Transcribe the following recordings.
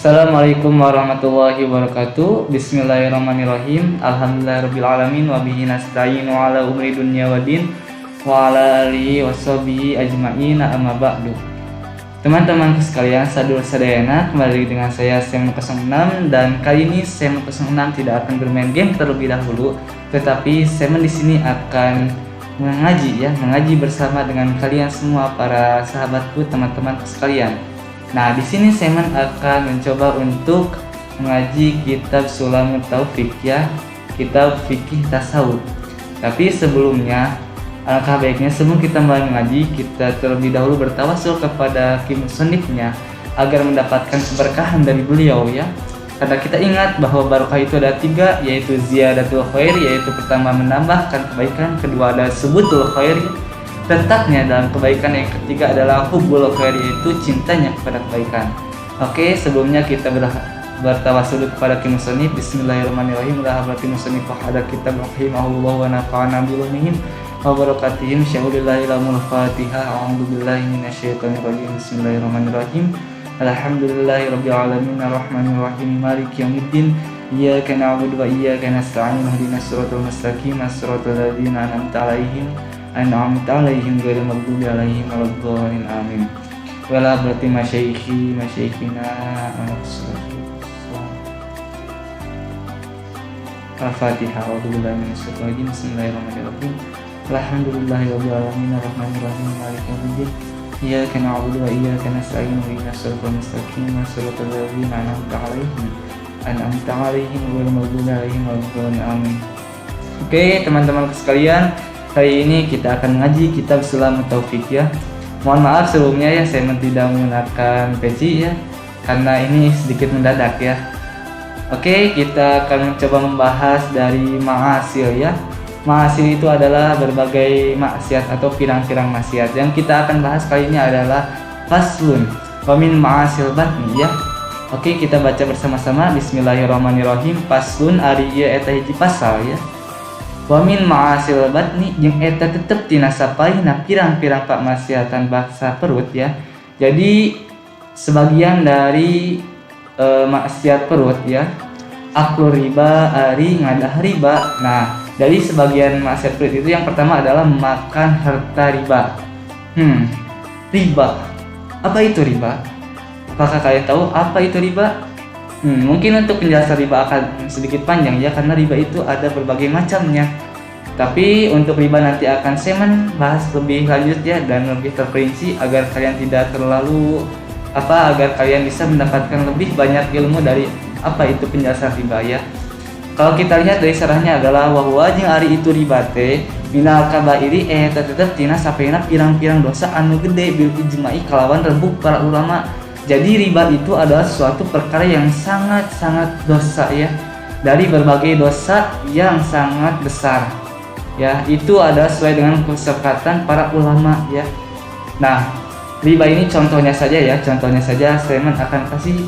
Assalamualaikum warahmatullahi wabarakatuh. Bismillahirrahmanirrahim. Alhamdulillahirrabbilalamin. Wabihi nasta'inu ala umri dunya waddin. Wa ala alihi washabihi ajma'in. Amma ba'du. Teman-teman sekalian, sadur sadayana, kembali dengan saya Sem 06. Dan kali ini Sem 06 tidak akan bermain game terlebih dahulu, tetapi Sem di sini akan mengaji bersama dengan kalian semua para sahabatku, teman-teman sekalian. Nah, di sini Semen akan mencoba untuk mengaji kitab Sulamut Taufik ya, kitab fikih tasawuf. Tapi sebelumnya, alangkah baiknya sebelum kita mulai mengaji, kita terlebih dahulu bertawasul kepada musannifnya agar mendapatkan keberkahan dari beliau ya. Karena kita ingat bahwa barokah itu ada 3, yaitu ziyadatul khair, yaitu pertama menambahkan kebaikan, kedua ada subutul khair, letaknya dalam kebaikan, yang ketiga adalah hubbul khair, yaitu cintanya kepada kebaikan. Oke, sebelumnya kita bertawasul kepada musannif. Bismillahirrahmanirrahim. La hablati musannif wa hada kitab rahimahullah wa nafa'ana bilumihim wa barakatihim syaulillahi lamul fatihah. A'udzu billahi minasyaitonir rajim. Bismillahirrahmanirrahim. Alhamdulillahi rabbil alamin arrahmanir rahim maliki yaumiddin. Iyyaka na'budu wa iyyaka nasta'in ihdinas siratal mustaqim siratal ladzina an'amta 'alaihim ghairil maghdubi alaihim waladdallin amin. Wala berarti masyayikhina Al-Fatihah. A'udzubillahi minasyaitonir rajim. Bismillahirrahmanirrahim. Alhamdulillahirabbil alamin arrahmanir rahim maliki yaumiddin. Iyyaka na'budu wa iyyaka nasta'in ihdinas siratal mustaqim siratal ladzina an'amta 'alaihim ghairil maghdubi 'alaihim waladdallin amin. Oke, teman-teman sekalian, hari ini kita akan mengaji kitab Sulamut Taufik ya. Mohon maaf sebelumnya ya, saya tidak menggunakan peci ya, karena ini sedikit mendadak ya. Oke, kita akan mencoba membahas dari ma'asil ya. Ma'asil itu adalah berbagai maksiat atau pirang-pirang maksiat. Yang kita akan bahas kali ini adalah faslun wa min ma'asil batni ya. Oke, kita baca bersama-sama. Bismillahirrahmanirrahim. Faslun ari ieu eta hiji pasal ya. Wa min ma'asil batni jeung eta tetep tina sapaina pirang-pirang pamaksiatan baksa perut ya. Jadi sebagian dari maksiat perut ya, aklu riba, ari ngadah riba. Nah, dari sebagian maksiat perut itu yang pertama adalah makan harta riba. Riba. Apa itu riba? Apakah kalian tahu apa itu riba? Mungkin untuk penjelasan riba akan sedikit panjang ya, karena riba itu ada berbagai macamnya. Tapi untuk riba nanti akan saya bahas lebih lanjut ya, dan lebih terperinci agar kalian tidak terlalu agar kalian bisa mendapatkan lebih banyak ilmu dari apa itu penjelasan riba ya. Kalau kita lihat dari sarahnya adalah wahwa jeung ari itu riba teh minal kabairi eta tetep tina sapeuna pirang-pirang dosa anu gede bil ijma'i kalawan rembuk para ulama. Jadi riba itu adalah suatu perkara yang sangat-sangat dosa ya, dari berbagai dosa yang sangat besar ya. Itu adalah sesuai dengan kesepakatan para ulama ya. Nah, riba ini contohnya saja ya, saya akan kasih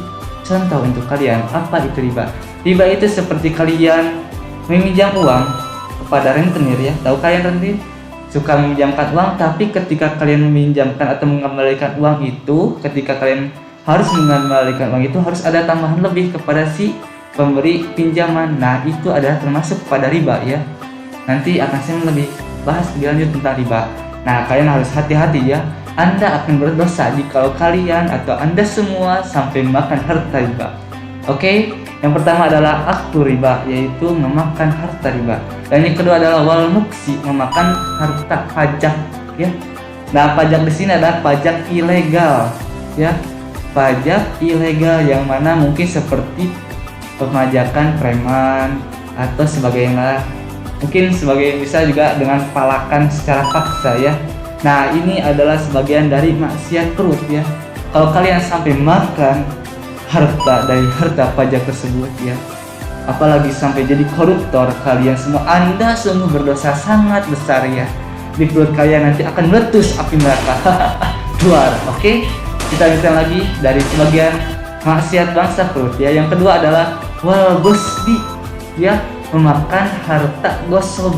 contoh untuk kalian. Apa itu riba? Riba itu seperti kalian meminjam uang kepada rentenir ya. Tahu kalian rentenir? Suka meminjamkan uang, tapi ketika kalian meminjamkan atau mengembalikan uang itu, ketika kalian harus mengembalikan uang itu harus ada tambahan lebih kepada si pemberi pinjaman. Nah, itu adalah termasuk kepada riba ya. Nanti akan saya lebih bahas lebih lanjut tentang riba. Nah, kalian harus hati-hati ya. Anda akan berdosa jika kalian atau Anda semua sampai makan harta riba. Oke, yang pertama adalah aktu riba, yaitu memakan harta riba. Dan yang kedua adalah wal muksi, memakan harta pajak ya. Nah, pajak di sini adalah pajak ilegal ya. Pajak ilegal yang mana mungkin seperti pemajakan preman atau sebagainya. Mungkin sebagai bisa juga dengan palakan secara paksa ya. Nah, ini adalah sebagian dari maksiat perut ya. Kalau kalian sampai makan harta dari harta pajak tersebut ya, apalagi sampai jadi koruptor, kalian semua, Anda semua berdosa sangat besar ya. Di perut kalian nanti akan meletus api neraka. Keluar. Oke? Kita lanjutkan lagi dari sebagian maksiat bangsa perut ya. Yang kedua adalah wal gosbi ya, memakan harta gosob.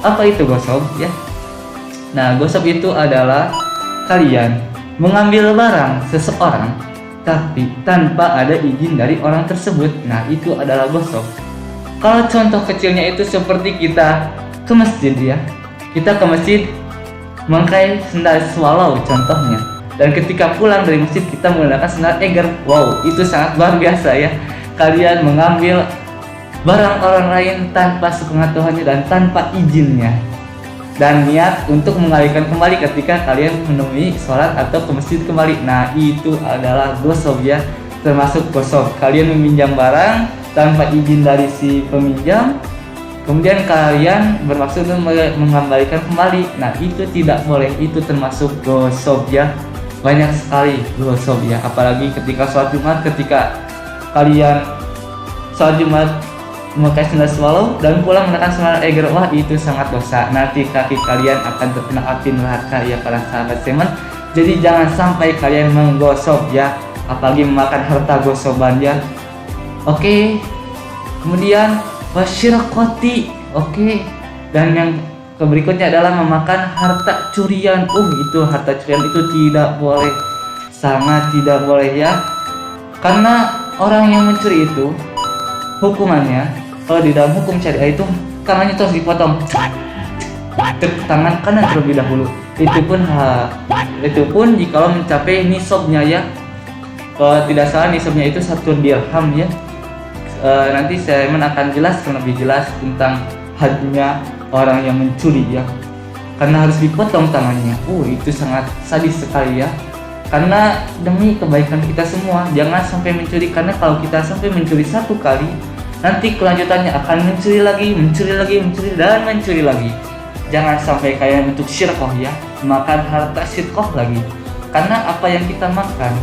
Apa itu gosob ya? Nah, gosob itu adalah kalian mengambil barang seseorang tapi tanpa ada izin dari orang tersebut. Nah, itu adalah gosok. Kalau contoh kecilnya itu seperti kita ke masjid ya. Kita ke masjid memakai sendal swallow contohnya. Dan ketika pulang dari masjid kita menggunakan sendal eger. Wow, itu sangat luar biasa ya. Kalian mengambil barang orang lain tanpa sepengetahuannya dan tanpa izinnya. Dan niat untuk mengalihkan kembali ketika kalian menemui sholat atau ke masjid kembali. Nah, itu adalah gosok ya, termasuk gosok. Kalian meminjam barang tanpa izin dari si peminjam, kemudian kalian bermaksud mengembalikan kembali. Nah, itu tidak boleh, itu termasuk gosok ya. Banyak sekali gosok ya, apalagi ketika sholat Jumat, ketika kalian sholat Jumat memakai sendal swallow dan pulang menggunakan sendal eger. Wah, itu sangat dosa. Nanti kaki kalian akan terkena api neraka ya para sahabat semen. Jadi jangan sampai kalian menggosok ya, apalagi memakan harta gosoban ya. Oke. Kemudian wasyirqati. Oke. Dan yang berikutnya adalah memakan harta curian. Itu harta curian itu tidak boleh. Sangat tidak boleh ya. Karena orang yang mencuri itu hukumannya, kalau di dalam hukum syariah itu tangannya terus dipotong, tangan kanan terlebih dahulu. Itu pun jikalau mencapai nisabnya ya. Kalau tidak salah nisabnya itu 1 dirham ya. Nanti saya akan jelaskan lebih jelas tentang hadnya orang yang mencuri ya. Karena harus dipotong tangannya. Itu sangat sadis sekali ya. Karena demi kebaikan kita semua, jangan sampai mencuri. Karena kalau kita sampai mencuri 1 kali, nanti kelanjutannya akan mencuri lagi, dan mencuri lagi. Jangan sampai kalian bentuk syirkoh ya, makan harta syirkoh lagi. Karena apa yang kita makan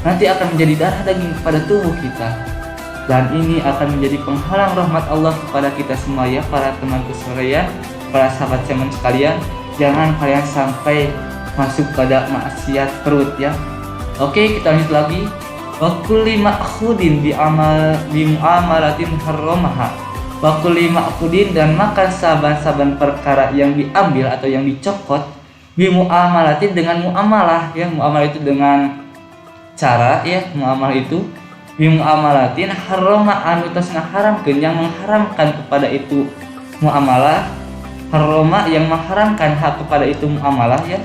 nanti akan menjadi darah daging pada tubuh kita. Dan ini akan menjadi penghalang rahmat Allah kepada kita semua ya, para temanku sekalian, para sahabat semen sekalian. Jangan kalian sampai masuk pada maksiat perut ya. Oke, kita lanjut lagi. Wa kulli ma'khudin bi muamalatin harramaha. Wa kulli ma'khudin, dan makan saban-saban perkara yang diambil atau yang dicopot bi muamalatin, dengan muamalah ya. Muamalah itu dengan cara ya, muamalah itu bi muamalatin harrama anu tasna haramkeun, yang mengharamkan kepada itu muamalah. Harrama yang mengharamkan hak kepada itu muamalah ya.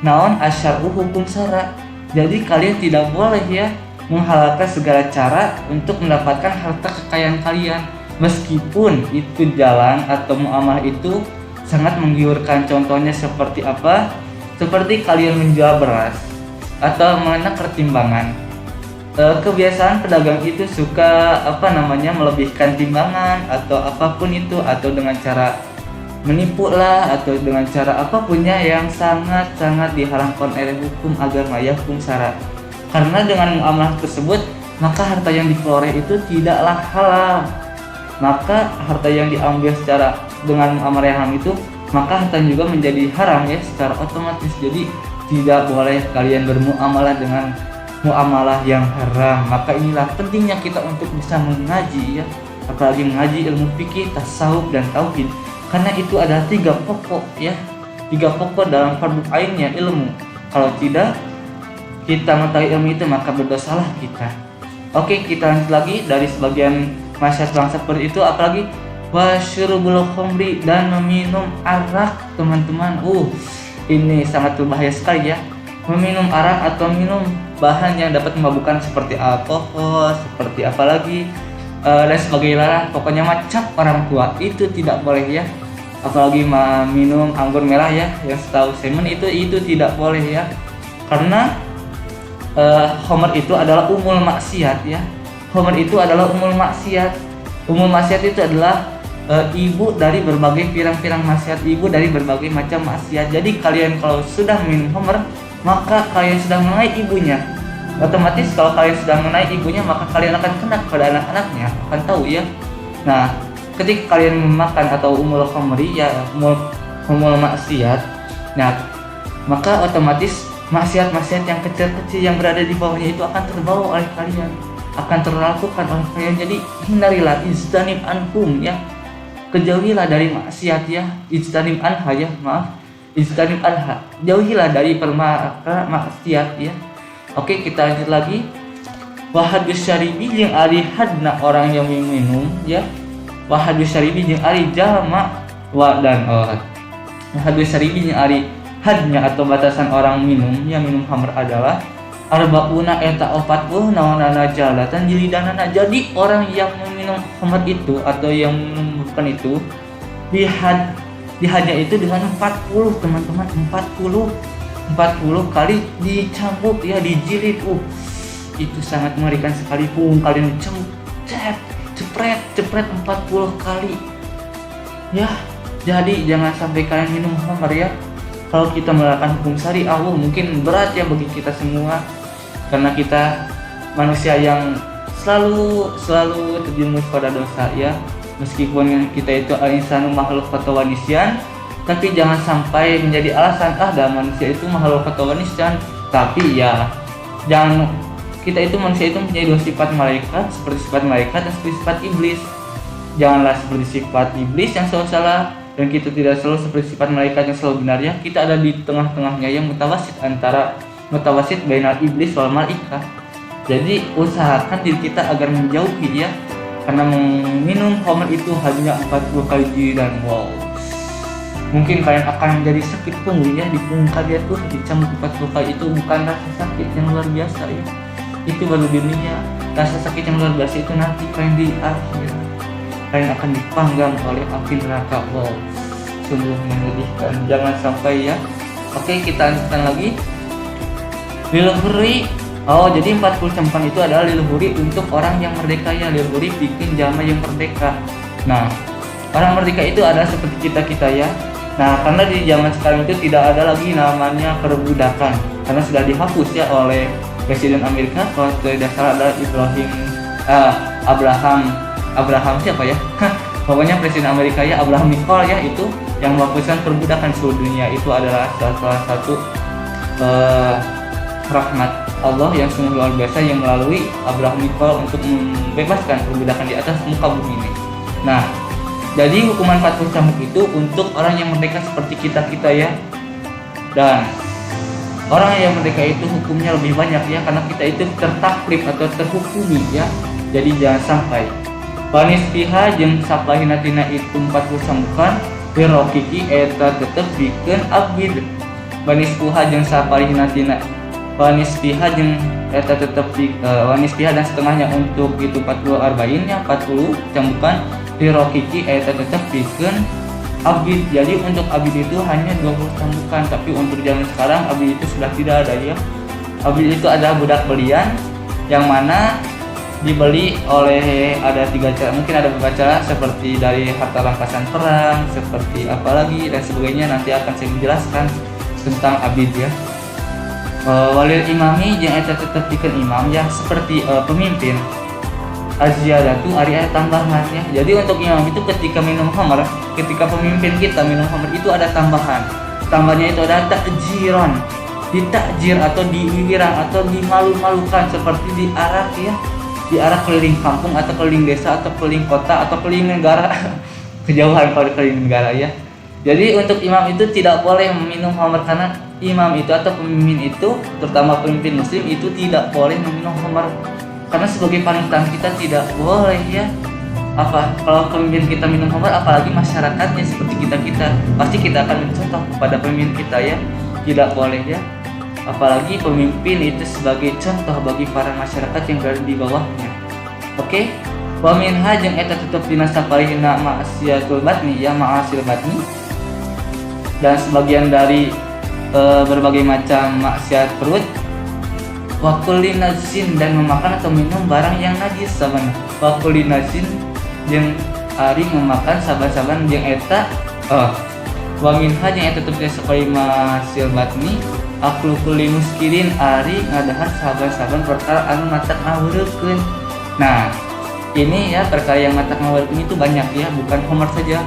Naon asyar'u, hukum syara. Jadi kalian tidak boleh ya menghalalkan segala cara untuk mendapatkan harta kekayaan kalian, meskipun itu jalan atau muamalah itu sangat menggiurkan. Contohnya seperti apa? Seperti kalian menjual beras atau menak timbangan. Kebiasaan pedagang itu suka melebihkan timbangan atau apapun itu, atau dengan cara menipu lah, atau dengan cara apapunnya yang sangat-sangat diharamkan oleh hukum agama ya, hukum syara. Karena dengan muamalah tersebut, maka harta yang diperoleh itu tidaklah halal. Maka harta yang diambil secara dengan muamalah yang haram itu, maka harta juga menjadi haram ya secara otomatis. Jadi tidak boleh kalian bermuamalah dengan muamalah yang haram. Maka inilah pentingnya kita untuk bisa mengaji ya, apalagi mengaji ilmu fikih, tasawuf, dan tauhid. Karena itu adalah 3 pokok ya, 3 pokok dalam fardu ainnya ilmu. Kalau tidak kita mengetahui ilmu itu, maka berdosalah kita. Oke, kita lanjut lagi. Dari sebagian masyarakat bangsa seperti itu, apalagi wasyurubul khamri, dan meminum arak teman-teman. Ini sangat berbahaya sekali ya. Meminum arak atau minum bahan yang dapat memabukkan seperti alkohol, seperti apalagi dan sebagainya. Pokoknya macam orang tua itu tidak boleh ya. Apalagi minum anggur merah ya, yang setahu semen itu tidak boleh ya. Karena khamr itu adalah umul maksiat ya. Khamr itu adalah umul maksiat. Umul maksiat itu adalah ibu dari berbagai pirang-pirang maksiat, ibu dari berbagai macam maksiat. Jadi kalian kalau sudah minum khamr, maka kalian sudah mengenai ibunya. Otomatis kalau kalian sudah mengenai ibunya, maka kalian akan kena kepada anak-anaknya, akan tahu ya. Nah, ketika kalian memakan atau umul khamri ya, umul maksiat, nah maka otomatis maksiat-maksiat yang kecil-kecil yang berada di bawahnya itu akan terbawa oleh kalian, akan terlakukan oleh kalian. Jadi hindarilah, ijtanib anhum ya, kejauhilah dari maksiat ya, ijtanib anha ya, ijtanib anha, jauhilah dari maksiat ya. Oke, kita lanjut lagi. Wahadus syaribi jeung ari hadna orang yang minum ya. Wahadus syaribi jeung ari jalma wahadus syaribi jeung ari hadnya atau batasan orang minum yang minum khamr adalah arbauna eta 40 naonana jalatan jilidanana. Jadi orang yang meminum khamr itu atau yang minum itu dihadnya itu dengan 40 teman-teman, 40 kali dicambuk ya, dijilid. Itu sangat mengerikan sekali. Kalian cepret 40 kali ya. Jadi jangan sampai kalian minum khamr ya. Kalau kita menerapkan hukum syariah mungkin berat ya bagi kita semua, karena kita manusia yang selalu terjerumus pada dosa ya. Meskipun kita itu al-insanu makhluk khata nisyan, tapi jangan sampai menjadi alasan manusia itu makhluk khata nisyan. Tapi ya jangan, kita itu manusia itu mempunyai dua sifat malaikat, seperti sifat malaikat dan seperti sifat iblis. Janganlah seperti sifat iblis yang selalu salah, dan kita tidak selalu seperti sifat malaikat yang selalu benar ya. Kita ada di tengah-tengahnya yang mutawasit bainal iblis wal malaikat. Jadi usahakan diri kita agar menjauhi ya, karena minum khamr itu hanya 40 kali jilidan. Mungkin kalian akan menjadi sakit punggung ya, di punggung kalian tuh dicambuk 40 kali. Itu bukan rasa sakit yang luar biasa ya, itu baru dunia. Rasa sakit yang luar biasa itu nanti kalian di akhir, kalian akan dipanggang oleh api neraka. Sungguh menyedihkan, jangan sampai ya. Oke, kita lanjutkan lagi. Lilhuri, jadi 40 campan itu adalah lilhuri untuk orang yang merdeka ya. Lilhuri bikin jama yang merdeka. Nah, orang merdeka itu adalah seperti kita ya. Nah, karena di zaman sekarang itu tidak ada lagi namanya perbudakan, karena sudah dihapus ya oleh Presiden Amerika. Kalau tidak salah adalah Abraham siapa ya? Pokoknya Presiden Amerika ya, Abraham Lincoln ya, itu yang menghapuskan perbudakan seluruh dunia. Itu adalah salah satu rahmat Allah yang sungguh luar biasa yang melalui Abraham Lincoln untuk membebaskan perbudakan di atas muka bumi ini. Nah, jadi hukuman 40 cambuk itu untuk orang yang merdeka seperti kita ya. Dan orang yang merdeka itu hukumnya lebih banyak ya, karena kita itu tertaklif atau terhukumi ya. Jadi jangan sampai panis piha jeung saplahina-tina itu 40 cambukan birokiki eta tetep bikin abid. Panis piha jeung saplahina-tina wanis piha jeung eta tetep wanis piha dan setengahnya untuk itu 40 arba'in ya, 40 cambukan birokiki eta tetep bikin abid. Jadi untuk abid itu hanya 20 cambukan, tapi untuk zaman sekarang abid itu sudah tidak ada ya. Abid itu adalah budak belian yang mana dibeli oleh ada 3 cara, mungkin ada beberapa cara, seperti dari harta rampasan perang, seperti apalagi dan sebagainya. Nanti akan saya menjelaskan tentang abid ya. Walil imami jeung eta tetep pikeun imam ya, seperti pemimpin. Aziyadatu ari aya tambahan ya. Jadi untuk imam itu ketika minum khamr, ketika pemimpin kita minum khamr itu ada tambahan. Tambahnya itu ada takjiron, ditakjir atau diwirang atau dimalu-malukan, seperti diarak ya. Diarak keliling kampung atau keliling desa atau keliling kota atau keliling negara. Kejauhan kalau keliling negara ya. Jadi untuk imam itu tidak boleh meminum khamr, karena imam itu atau pemimpin itu, terutama pemimpin muslim itu tidak boleh meminum khamr. Karena sebagai panutan kita tidak boleh ya. Kalau pemimpin kita minum khamr, apalagi masyarakatnya seperti kita pasti kita akan mencontoh kepada pemimpin kita ya. Tidak boleh ya. Apalagi pemimpin itu sebagai contoh bagi para masyarakat yang berada di bawahnya. Oke. Wa minha jeung eta tetep dina saparihna ma'asiyatul batni ya, ma'asil batni. Dan sebagian dari berbagai macam maksiat perut. Wa kulli najsin, dan memakan atau minum barang yang najis sabana. Wa kulli najsin jeung ari memakan saban-saban jeung eta wa minha jeung eta tetep saparihna ma'asil batni. Aklu kulli muskirin ari ngadahar saban-saban perkara anu matak ngawureukeun. Nah, ini ya perkara yang matak ngawureukeun itu banyak ya, bukan khamr saja.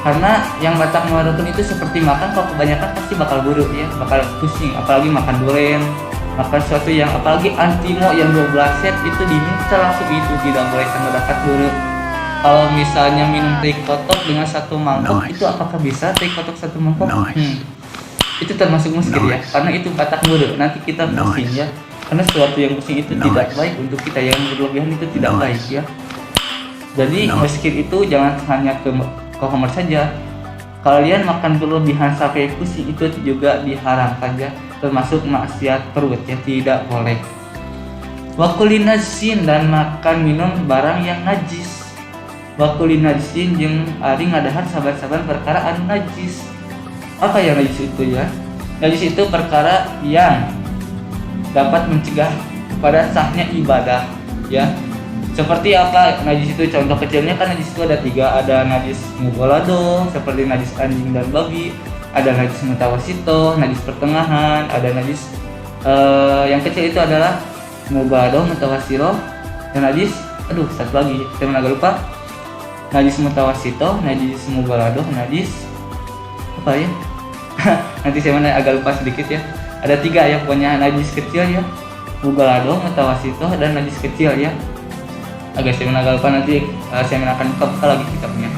Karena yang matak ngawureukeun itu seperti makan, kalau kebanyakan pasti bakal buruk ya, bakal pusing. Apalagi makan duren, makan sesuatu yang apalagi antimo yang 12 set itu diminta langsung, itu tidak boleh karena dapat buruk. Kalau misalnya minum teh kotok dengan 1 mangkok, itu apakah bisa teh kotok 1 mangkok? Itu termasuk muskil ya, karena itu batak buruk. Nanti kita pusing ya. karena sesuatu yang pusing itu tidak baik untuk kita, yang berlebihan itu tidak baik ya. Jadi miskin itu jangan hanya ke kamar saja. Kalian makan berlebihan sampai pusing itu juga diharamkan ya, termasuk maksiat perut ya, tidak boleh. Wakulin najisin, dan makan minum barang yang najis. Wakulin najisin jeung ari ngadahar saban-saban perkara anu najis. Apa yang najis itu ya? Najis itu perkara yang dapat mencegah pada sahnya ibadah ya. Seperti apa najis itu? Contoh kecilnya kan najis itu ada 3, ada najis mughalladho seperti najis anjing dan babi, ada najis mutawasito, najis pertengahan, ada najis yang kecil itu adalah mughalladho, mutawasito, dan najis satu lagi saya agak lupa. Najis mutawasito, najis mughalladho, najis apa ya? Nanti saya agak lupa sedikit ya. Ada 3 ya pokoknya, najis kecil ya, mughalladho, mutawasito, dan najis kecil ya. Agak saya agak lupa, nanti saya akan buka lagi kitabnya.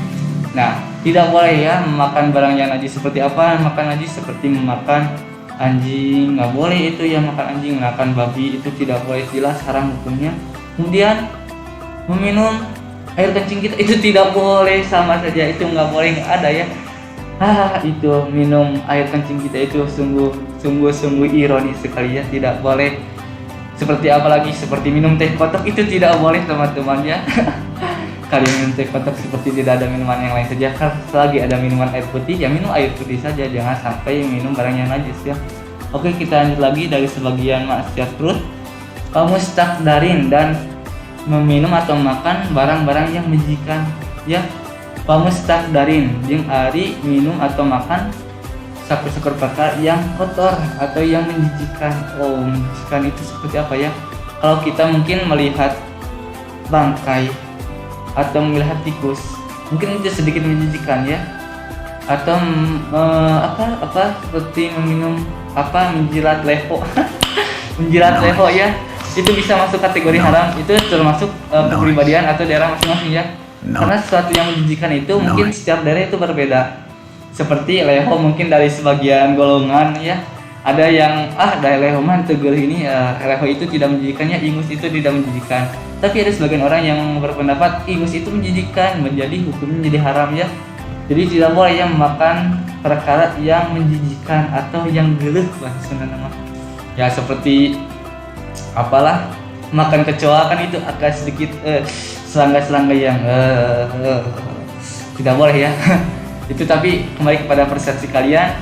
Nah, tidak boleh ya memakan barang yang najis. Seperti apa makan najis? Seperti memakan anjing, nggak boleh itu ya, makan anjing, makan babi itu tidak boleh, jelas haram hukumnya. Kemudian meminum air kencing kita itu tidak boleh, sama saja itu nggak boleh, nggak ada ya. Itu minum air kencing kita itu sungguh ironis sekali ya, tidak boleh. Seperti apa lagi? Seperti minum teh kotok itu tidak boleh teman-teman ya. Kalian minum teh kotok seperti tidak ada minuman yang lain saja. Selagi ada minuman air putih ya minum air putih saja, jangan sampai minum barang yang najis ya. Oke, kita lanjut lagi dari sebagian maksiat perut. Mustakdarin, dan meminum atau makan barang-barang yang menjijikan ya. Mustakdarin jeung ari minum atau makan sakur-sakur perkara yang kotor atau yang menjijikan. Menjijikan itu seperti apa ya? Kalau kita mungkin melihat bangkai atau melihat tikus, mungkin itu sedikit menjijikan ya. Atau seperti meminum menjilat leho. Menjilat leho ya. Itu bisa masuk kategori haram. Itu termasuk kepribadian atau daerah masing-masing ya. Karena sesuatu yang menjijikan itu mungkin setiap daerah itu berbeda. Seperti leho mungkin dari sebagian golongan ya, ada yang dari leho man tegel ini leho itu tidak menjijikannya, ingus itu tidak menjijikan. Tapi ada sebagian orang yang berpendapat ingus itu menjijikan, menjadi hukumnya menjadi haram ya. Jadi tidak boleh ya makan perkara yang menjijikan atau yang geuleuh bahasa Sunda nama. Ya seperti makan kecoa kan itu agak sedikit serangga-serangga yang tidak boleh ya. Itu tapi kembali kepada persepsi kalian,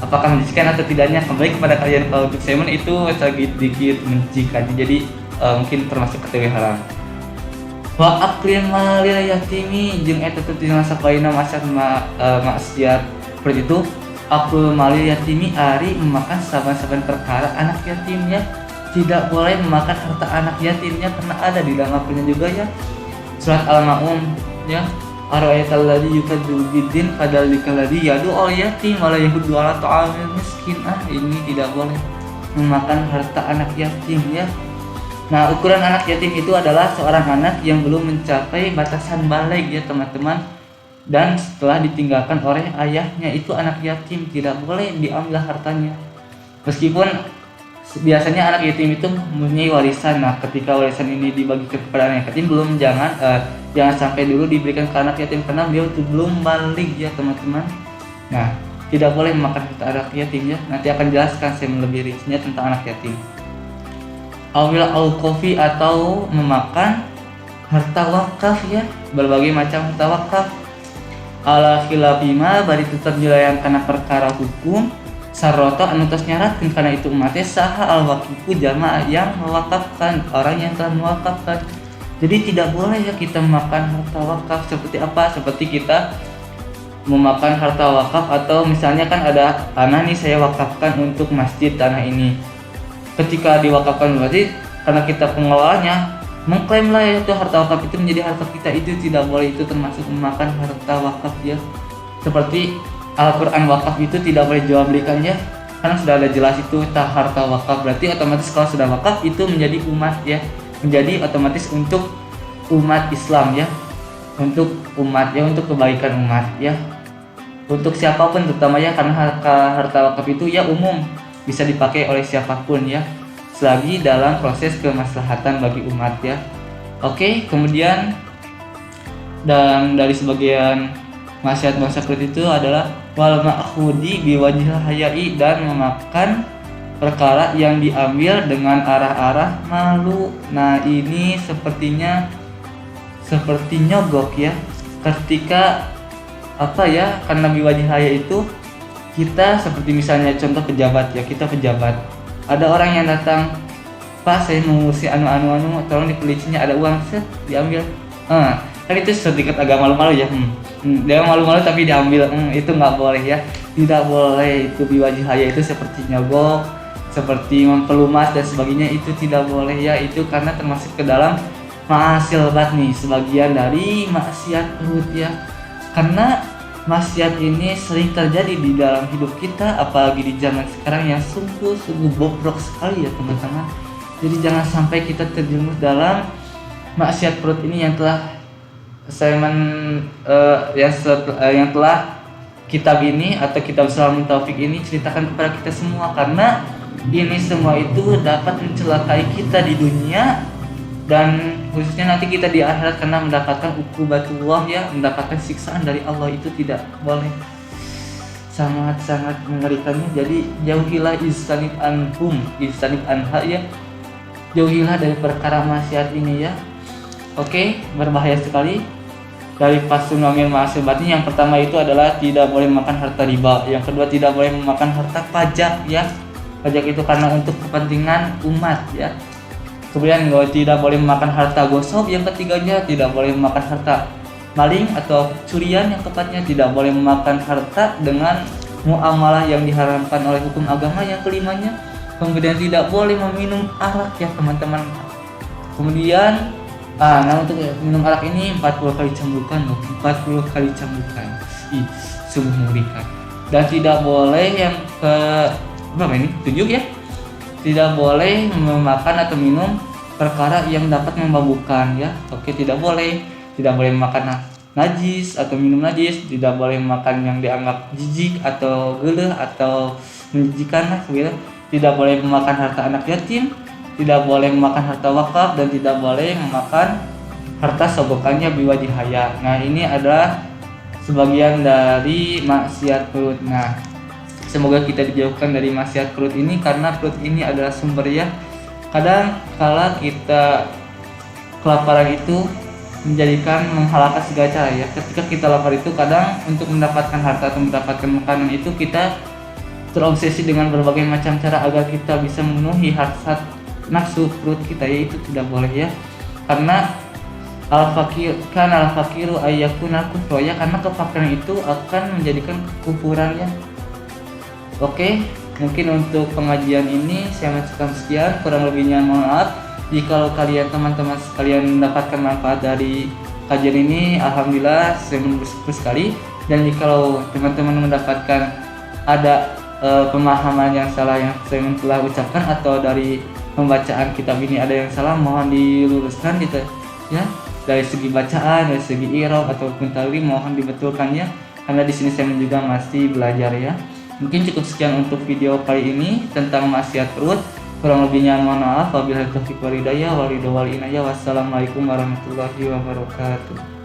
apakah menjijikan atau tidaknya kembali kepada kalian. Kalau untuk semen itu sedikit menjijikan, jadi mungkin termasuk kategori haram. Wa aklim malil yatimi, jeung eta teh tina sapaina maksiat seperti itu. Akul malil yatimi ari memakan saban-saban perkara anak yatim ya. Tidak boleh memakan harta anak yatimnya, karena ada di dalam Al-Qur'an juga ya. Surat Al-Maun ya. Ara'aital ladzi yukadzibu biddin fadzalikal ladzi yad'ul yatim wa la yahuddu 'ala ta'amil miskin. Ini tidak boleh memakan harta anak yatim ya. Nah, ukuran anak yatim itu adalah seorang anak yang belum mencapai batasan baligh ya teman-teman, dan setelah ditinggalkan oleh ayahnya, itu anak yatim, tidak boleh diambil hartanya. Meskipun biasanya anak yatim itu mempunyai warisan. Nah, ketika warisan ini dibagikan kepada anak yatim, jangan sampai dulu diberikan ke anak yatim karena beliau itu belum baligh ya teman-teman. Nah, tidak boleh memakan harta anak yatim ya. Nanti akan jelaskan saya lebih rincinya tentang anak yatim. Awil al-kofi, atau memakan harta wakaf ya, berbagai macam harta wakaf. Ala khilafima, bari tetap jelayan karena perkara hukum sarroto anu tos nyaratkeun kana itu umatnya saha al-waqifu jamaah yang mewakafkan, orang yang telah mewakafkan. Jadi tidak boleh ya kita memakan harta wakaf. Seperti apa? Seperti kita memakan harta wakaf, atau misalnya kan ada tanah nih saya wakafkan untuk masjid, tanah ini ketika diwakafkan berarti karena kita pengelolanya mengklaim lah ya itu harta wakaf itu menjadi harta kita, itu tidak boleh, itu termasuk memakan harta wakaf ya. Seperti Al-Quran wakaf itu tidak boleh jual belikan ya, karena sudah ada jelas itu harta wakaf, berarti otomatis kalau sudah wakaf itu menjadi umat ya, menjadi otomatis untuk umat Islam ya, untuk umat ya, untuk kebaikan umat ya, untuk siapapun terutama ya, karena harta wakaf itu ya umum, bisa dipakai oleh siapapun ya. selagi dalam proses kemaslahatan bagi umat ya. Oke, kemudian dan dari sebagian maksiat perut itu adalah wal ma'khudi biwajhil hayai, dan memakan perkara yang diambil dengan arah-arah malu. Nah, ini sepertinya seperti nyogok ya, ketika karena biwajhil hayai itu kita seperti misalnya contoh pejabat ya, kita pejabat, ada orang yang datang, Pak saya mengurusi anu tolong dipelicinya, ada uang set diambil, kan itu sedikit agak malu-malu ya, dia malu-malu tapi diambil, itu nggak boleh ya, tidak boleh. Itu biwajhil hayai itu seperti nyogok, seperti mempelumas dan sebagainya, itu tidak boleh ya. Itu karena termasuk ke dalam ma'asil batni, sebagian dari maksiat perut ya. Karena maksiat ini sering terjadi di dalam hidup kita, apalagi di zaman sekarang yang sungguh bobrok sekali ya teman-teman. Jadi jangan sampai kita terjerumus dalam maksiat perut ini yang telah yang telah kitab ini atau kitab Salamun Taufik ini ceritakan kepada kita semua, karena ini semua itu dapat mencelakai kita di dunia dan khususnya nanti kita di akhirat, karena mendapatkan uqubatullah ya, mendapatkan siksaan dari Allah. Itu tidak boleh, sangat-sangat mengerikannya. Jadi jauhilah istanib anha ya, jauhilah dari perkara maksiat ini ya. Oke, berbahaya sekali. Dari fasul min ma'asil batni, yang pertama itu adalah tidak boleh makan harta riba, yang kedua tidak boleh memakan harta pajak ya, pajak itu karena untuk kepentingan umat ya. Kemudian tidak boleh memakan harta gosok, yang ketiganya tidak boleh memakan harta maling atau curian, yang keempatnya tidak boleh memakan harta dengan muamalah yang diharamkan oleh hukum agama, yang kelimanya kemudian tidak boleh meminum arak ya teman-teman. Kemudian untuk minum arak ini 40 kali cambukan loh, 40 kali cambukan. Sungguh mengerikan. Dan tidak boleh yang ke berapa ini? 7 ya. Tidak boleh memakan atau minum perkara yang dapat memabukkan ya. Oke, tidak boleh. Tidak boleh makan najis atau minum najis, tidak boleh makan yang dianggap jijik atau geuleuh atau menjijikan lah gitu. Tidak boleh memakan harta anak yatim, tidak boleh memakan harta wakaf, dan tidak boleh memakan harta sogokannya biwajhil hayai. Nah, ini adalah sebagian dari maksiat perut. Nah, semoga kita dijauhkan dari maksiat perut ini, karena perut ini adalah sumber ya. Kadang kala kita kelaparan itu menjadikan menghalalkan segala cara ya. Ketika kita lapar itu kadang untuk mendapatkan harta atau mendapatkan makanan itu kita terobsesi dengan berbagai macam cara agar kita bisa memenuhi hasrat nafsu perut kita ya. Itu tidak boleh ya, karena al-fakiru ayyakuna kufra ya, karena kefakiran itu akan menjadikan kekufuran ya. Oke, mungkin untuk pengajian ini saya mengucapkan sekian, kurang lebihnya mohon maaf. Jika kalian teman-teman sekalian mendapatkan manfaat dari kajian ini, alhamdulillah saya bersyukur sekali. Dan jika teman-teman mendapatkan ada pemahaman yang salah yang saya telah ucapkan, atau dari pembacaan kitab ini ada yang salah, mohon diluruskan gitu ya. Dari segi bacaan, dari segi i'rab ataupun talqin mohon dibetulkan ya, karena di sini saya juga masih belajar ya. Mungkin cukup sekian untuk video kali ini tentang maksiat perut. Kurang lebihnya mohon maaf. Wabillahi taufiq wal hidayah wal ridho wal inayah. Wassalamualaikum warahmatullahi wabarakatuh.